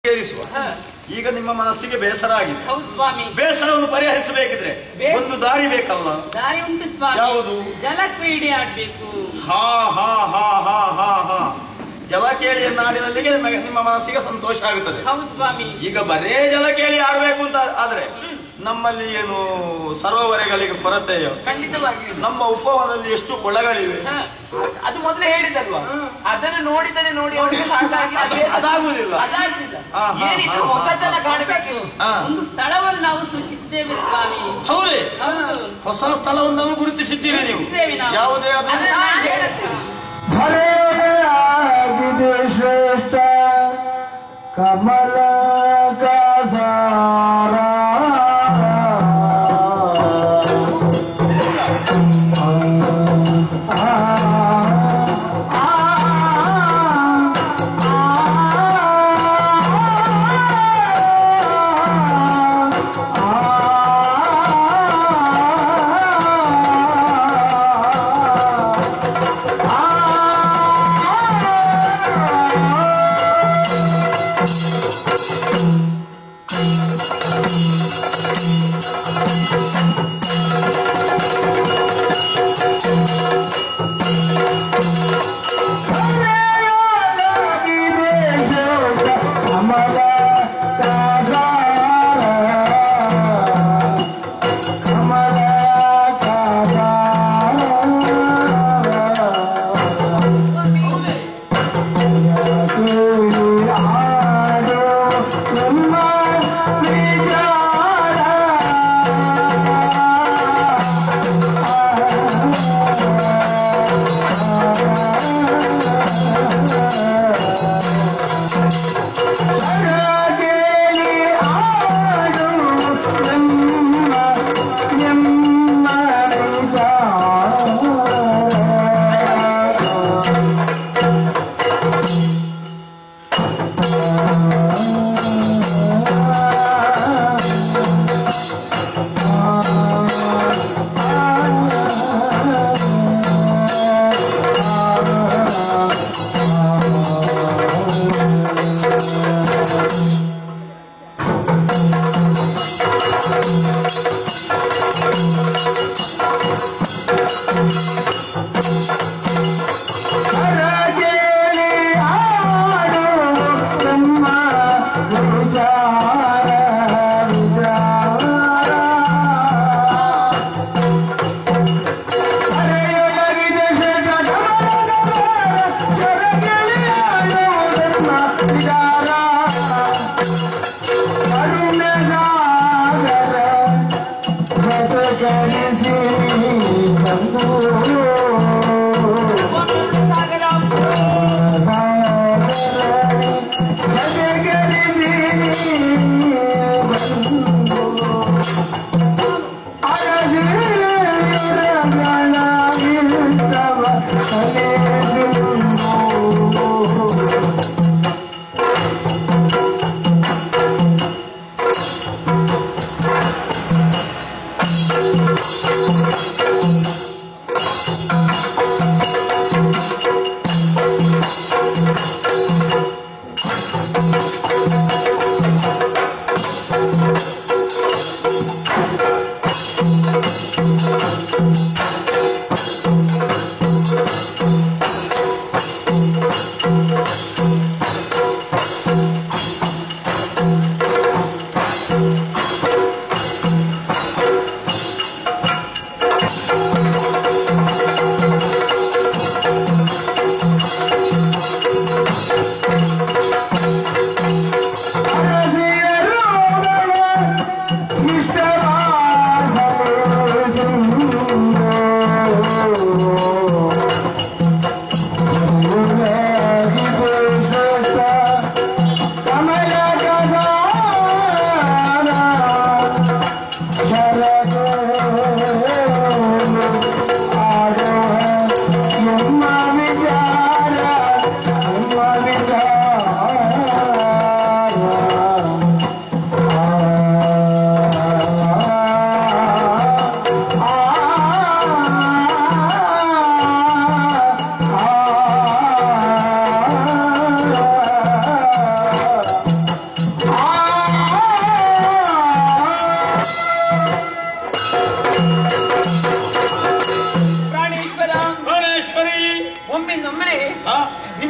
ಸೇರಿಸುವ. ಈಗ ನಿಮ್ಮ ಮನಸ್ಸಿಗೆ ಬೇಸರ ಆಗಿದೆ. ಹೌದು ಸ್ವಾಮಿ. ಬೇಸರವನ್ನು ಪರಿಹರಿಸಬೇಕಿದ್ರೆ ಒಂದು ದಾರಿ ಬೇಕಲ್ಲ? ದಾರಿ ಉಂಟು ಸ್ವಾಮಿ. ಯಾವುದು? ಜಲಕ್ರೀಡೆ ಆಡ್ಬೇಕು. ಹಾ ಹಾ ಹಾ ಹಾ ಹಾ ಹಾ ಜಲಕೇಳಿಯ ನಾಡಿನಲ್ಲಿಗೆ ನಿಮ್ಮ ಮನಸ್ಸಿಗೆ ಸಂತೋಷ ಆಗುತ್ತದೆ. ಹೌದು ಸ್ವಾಮಿ. ಈಗ ಬರೇ ಜಲಕೇಳಿ ಆಡ್ಬೇಕು ಅಂತ ಆದ್ರೆ ನಮ್ಮಲ್ಲಿ ಏನು ಸರೋವರಗಳಿಗೆ ಕೊರತೆಯೋ? ಖಂಡಿತವಾಗಿ. ನಮ್ಮ ಉಪವನದಲ್ಲಿ ಎಷ್ಟು ಕೊಳಗಳಿವೆ? ಅದು ಮೊದಲೇ ಹೇಳಿದಲ್ವಾ, ಅದನ್ನು ನೋಡಿದರೆ ನೋಡಿ ಅವರಿಗೆ ಅದಾಗುವುದಿಲ್ಲ. ಹೊಸತನ ಕಾಣಬೇಕು. ಒಂದು ಸ್ಥಳವನ್ನು ನಾವು ಸೂಚಿಸಿದ್ದೇವೆ ಸ್ವಾಮಿ. ಹೌದೇ? ಹೊಸ ಸ್ಥಳವನ್ನು ಗುರುತಿಸಿದ್ದೀರಿ ನೀವು? ಯಾವುದೇ ಆಗಿದೆ ಶ್ರೇಷ್ಠ ಕಮಲ ಕಾಸಾರ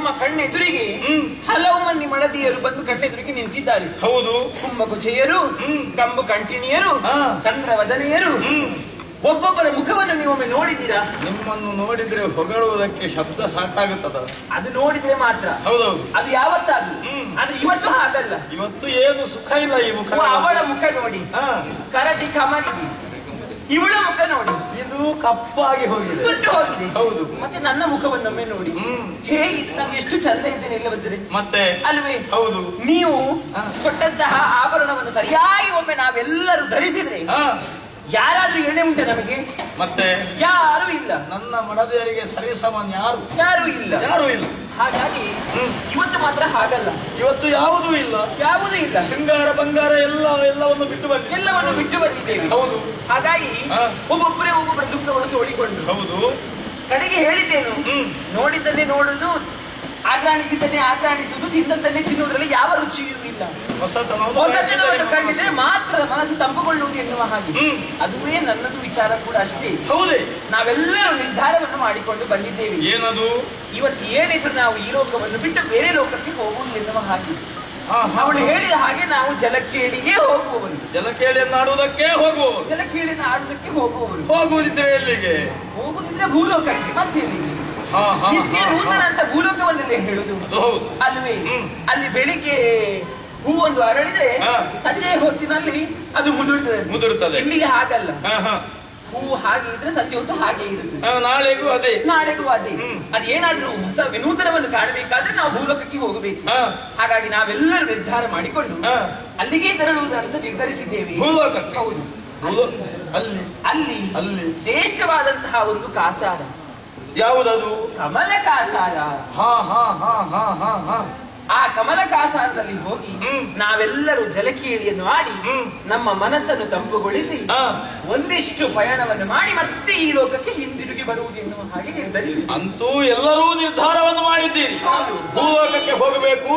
ನಮ್ಮ ಕಣ್ಣೆದುರಿಗೆ ಹಲವು ಮಂದಿ ಮಡದಿಯರು ಬಂದು ಕಣ್ಣೆದುರಿಗೆ ನಿಂತಿದ್ದಾರೆ. ಹೌದು. ಕುಂಭಕುಚೆಯರು, ಕಂಬು ಕಂಠಿಣಿಯರು, ಚಂದ್ರವದನೆಯರು. ಒಬ್ಬೊಬ್ಬರ ಮುಖವನ್ನು ನೀವೊಮ್ಮೆ ನೋಡಿದ್ದೀರಾ? ನಿಮ್ಮನ್ನು ನೋಡಿದ್ರೆ ಹೊಗಳುವುದಕ್ಕೆ ಶಬ್ದ ಸಾಕಾಗುತ್ತದ. ಅದು ನೋಡಿದ್ರೆ ಮಾತ್ರ. ಹೌದೌದು. ಅದು ಯಾವತ್ತಾದ್ರೂ. ಆದ್ರೆ ಇವತ್ತು ಹಾಗಲ್ಲ. ಇವತ್ತು ಏನು ಸುಖ ಇಲ್ಲ ಈ ಮುಖ. ಅವಳ ಮುಖ ನೋಡಿ, ಕರಟಿ ಕಮರಿಗೆ. ಇವಳ ಮುಖ ನೋಡಿ, ಇದು ಕಪ್ಪಾಗಿ ಹೋಗಿದೆ, ಸುಟ್ಟು ಹೋಗಿದೆ. ಹೌದು. ಮತ್ತೆ ನನ್ನ ಮುಖವನ್ನೊಮ್ಮೆ ನೋಡಿ, ಹೇಗಿತ್ತು, ನಾನು ಎಷ್ಟು ಚಂದ ಇದ್ದೇನೆ ಇಲ್ಲವದ್ದರೆ ಮತ್ತೆ ಅಲ್ವೇ? ಹೌದು. ನೀವು ಕೊಟ್ಟಂತಹ ಆಭರಣವನ್ನು ಸರಿಯಾಗಿ ಒಮ್ಮೆ ನಾವೆಲ್ಲರೂ ಧರಿಸಿದ್ರೆ ಯಾರಾದ್ರೂ ಎಣ್ಣೆ ಉಂಟೆ ನಮಗೆ? ಮತ್ತೆ ಯಾರು ಇಲ್ಲ. ನನ್ನ ಮಡದಿಯರಿಗೆ ಸರಿಸಮಾನ ಯಾರು ಇಲ್ಲ. ಹಾಗಾಗಿ ಇವತ್ತು ಮಾತ್ರ ಹಾಗಲ್ಲ. ಇವತ್ತು ಯಾವುದೂ ಇಲ್ಲ. ಶೃಂಗಾರ ಬಂಗಾರ ಎಲ್ಲವನ್ನು ಬಿಟ್ಟು ಬಂದಿದ್ದೇವೆ. ಹೌದು. ಹಾಗಾಗಿ ಒಬ್ಬೊಬ್ಬರೇ ಒಬ್ಬೊಬ್ಬರ ದುಃಖವನ್ನು ತೋಡಿಕೊಂಡು. ಹೌದು. ಕಡೆಗೆ ಹೇಳಿದ್ದೇನು, ನೋಡಿದ್ದನ್ನೇ ನೋಡುದು, ಆಕ್ರಾಣಿಸಿದ್ದನ್ನೇ ಆಕ್ರಾಣಿಸುವುದು, ತಿಂದದ್ದನ್ನೇ ತಿನ್ನುವುದರಲ್ಲಿ ಯಾವ ರುಚಿಯೂ ಇಲ್ಲ. ಹೊಸತನವನ್ನು ಕಂಡಿದ್ರೆ ಮಾತ್ರ ಮನಸ್ಸು ತಂಪುಗೊಳ್ಳುವುದು ಎನ್ನುವ ಹಾಗೆ. ಅದುವೇ ನನ್ನದು ವಿಚಾರ ಕೂಡ ಅಷ್ಟೇ. ಹೌದೇ. ನಾವೆಲ್ಲರೂ ನಿರ್ಧಾರವನ್ನು ಮಾಡಿಕೊಂಡು ಬಂದಿದ್ದೇವೆ. ಏನದು? ಇವತ್ತು ಏನಿದ್ರು ನಾವು ಈ ಲೋಕವನ್ನು ಬಿಟ್ಟು ಬೇರೆ ಲೋಕಕ್ಕೆ ಹೋಗುವುದು ಎನ್ನುವ ಹಾಗೆ. ಅವಳು ಹೇಳಿದ ಹಾಗೆ ನಾವು ಜಲಕೇಳಿಗೆ ಹೋಗುವವರು. ಜಲಕೇಳಿಯನ್ನು ಆಡುವುದಕ್ಕೆ ಹೋಗುವವರು. ಜಲಕೇಳಿಯನ್ನು ಆಡುವುದಕ್ಕೆ ಹೋಗುವವರು. ಹೋಗುವುದಿದ್ರೆ ಎಲ್ಲಿಗೆ? ಹೋಗುದಿದ್ರೆ ಭೂಲೋಕಕ್ಕೆ. ಮತ್ತೆ ನಿತ್ಯ ನೂತನ ಅಂತ ಭೂಲೋಕವನ್ನೆಲ್ಲ ಹೇಳುದು ಅಲ್ವೇ? ಅಲ್ಲಿ ಬೆಳಿಗ್ಗೆ ಹೂವೊಂದು ಅರಳಿದ್ರೆ ಸಂಜೆ ಹೊತ್ತಿನಲ್ಲಿ ಅದು ಮುದುಡುತ್ತದೆ. ಇಲ್ಲಿಗೆ ಹಾಗಲ್ಲ. ಹೂವು ಹಾಗೆ ಇದ್ರೆ ಸಂಜೆ ಹೊತ್ತು ಹಾಗೆ ಇರುತ್ತೆ. ನಾಳೆಗೂ ಅದೇ. ಅದೇನಾದ್ರೂ ಹೊಸ ವಿನೂತನವನ್ನು ಕಾಣಬೇಕಾದ್ರೆ ನಾವು ಭೂಲೋಕಕ್ಕೆ ಹೋಗಬೇಕು. ಹಾಗಾಗಿ ನಾವೆಲ್ಲರೂ ನಿರ್ಧಾರ ಮಾಡಿಕೊಂಡು ಅಲ್ಲಿಗೆ ತೆರಳುವುದಂತ ನಿರ್ಧರಿಸಿದ್ದೇವೆ. ಭೂಲೋಕಕ್ಕೆ. ಹೌದು. ಅಲ್ಲಿ ಶ್ರೇಷ್ಠವಾದಂತಹ ಒಂದು ಕಾಸಾರ. ಯಾವುದದು? ಕಮಲ ಕಾಸಾರ. ಆ ಕಮಲ ಕಾಸಾರದಲ್ಲಿ ಹೋಗಿ ನಾವೆಲ್ಲರೂ ಜಲಕೇಳಿಯನ್ನು ಆಡಿ ನಮ್ಮ ಮನಸ್ಸನ್ನು ತಂಪುಗೊಳಿಸಿ ಒಂದಿಷ್ಟು ಪಯಣವನ್ನು ಮಾಡಿ ಮತ್ತೆ ಈ ಲೋಕಕ್ಕೆ ಹಿಂದಿರುಗಿ ಬರುವುದು ಎನ್ನುವ ಹಾಗೆ ನಿರ್ಧರಿಸಿ. ಅಂತೂ ಎಲ್ಲರೂ ನಿರ್ಧಾರವನ್ನು ಮಾಡಿದ್ದೀರಿ. ಭೂಲೋಕಕ್ಕೆ ಹೋಗಬೇಕು,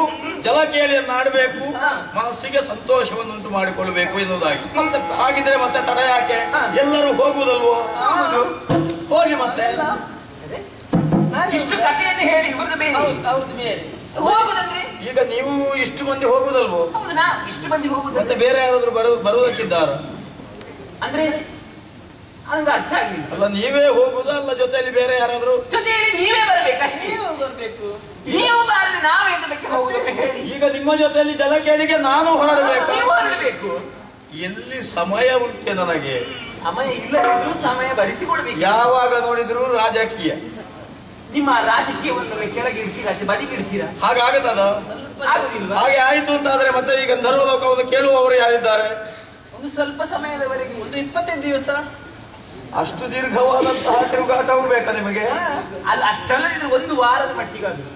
ಜಲಕೇಳಿಯನ್ನು ಆಡಬೇಕು, ಮನಸ್ಸಿಗೆ ಸಂತೋಷವನ್ನುಂಟು ಮಾಡಿಕೊಳ್ಳಬೇಕು ಎನ್ನುವುದಾಗಿ. ಹಾಗಿದ್ರೆ ಮತ್ತೆ ತಡ ಯಾಕೆ? ಎಲ್ಲರೂ ಹೋಗುವುದಲ್ವೋ? ಹೋಗಿ ಮತ್ತೆ ಇಷ್ಟು ಕಥೆಯನ್ನು ಹೇಳಿ ಹೋಗುದಂದ್ರೆ ಈಗ ನೀವು ಇಷ್ಟು ಮಂದಿ ಹೋಗುದಲ್ವೋ? ಹೌದಾ? ಇಷ್ಟು ಮಂದಿ ಹೋಗುದು ಮತ್ತೆ ಬೇರೆ ಯಾರಾದ್ರೂ ಬರುವುದಕ್ಕಿದ್ದಾರ ಅಂದ್ರೆ ನನಗೆ ಅರ್ಥ ಆಗ್ಲಿಲ್ಲ. ಅಲ್ಲ, ನೀವೇ ಹೋಗುದಾ ಅಲ್ಲ ಜೊತೆಯಲ್ಲಿ ಬೇರೆ ಯಾರಾದ್ರೂ? ಜೊತೆಯಲ್ಲಿ ನೀವೇ ಬರ್ಬೇಕಷ್ಟೇ. ನೀವು ಬಾರದೆ ನಾವು ಎಂತದಕ್ಕೆ ಹೋಗುದು ಹೇಳಿ? ಈಗ ನಿಮ್ಮ ಜೊತೆಯಲ್ಲಿ ಜಲಕೇಳಿಗೆ ನಾನು ಹೊರಡಬೇಕು. ಎಲ್ಲಿ ಸಮಯ ಉಂಟೆ ನನಗೆ? ಸಮಯ ಇಲ್ಲದಿದ್ರು ಸಮಯ ಬರಿಸಿಕೊಡ್ಬೇಕು. ಯಾವಾಗ ನೋಡಿದ್ರು ರಾಜಕೀಯ. ನಿಮ್ಮ ರಾಜಕೀಯವನ್ನು ಕೆಳಗೆ ಇಡ್ತೀರಾ, ಬದಿಗೆ ಇಡ್ತೀರಾ? ಹಾಗಾಗತ್ತದ? ಆಗುದಿಲ್ಲ. ಹಾಗೆ ಆಯ್ತು ಅಂತಾದ್ರೆ ಮತ್ತೆ ಈ ಗಂಧರ್ವ ಲೋಕವನ್ನು ಕೇಳುವವರು ಯಾರಿದ್ದಾರೆ? ಒಂದು ಸ್ವಲ್ಪ ಸಮಯದವರೆಗೆ, ಒಂದು 25 ದಿವಸ. ಅಷ್ಟು ದೀರ್ಘವಾದಂತಹ ತಿರುಗಾಟವು ಬೇಕಾ ನಿಮಗೆ? ಅಲ್ಲ, ಅಷ್ಟಲ್ಲದಿದ್ರೆ ಒಂದು ವಾರದ ಮಟ್ಟಿಗಾದ್ರು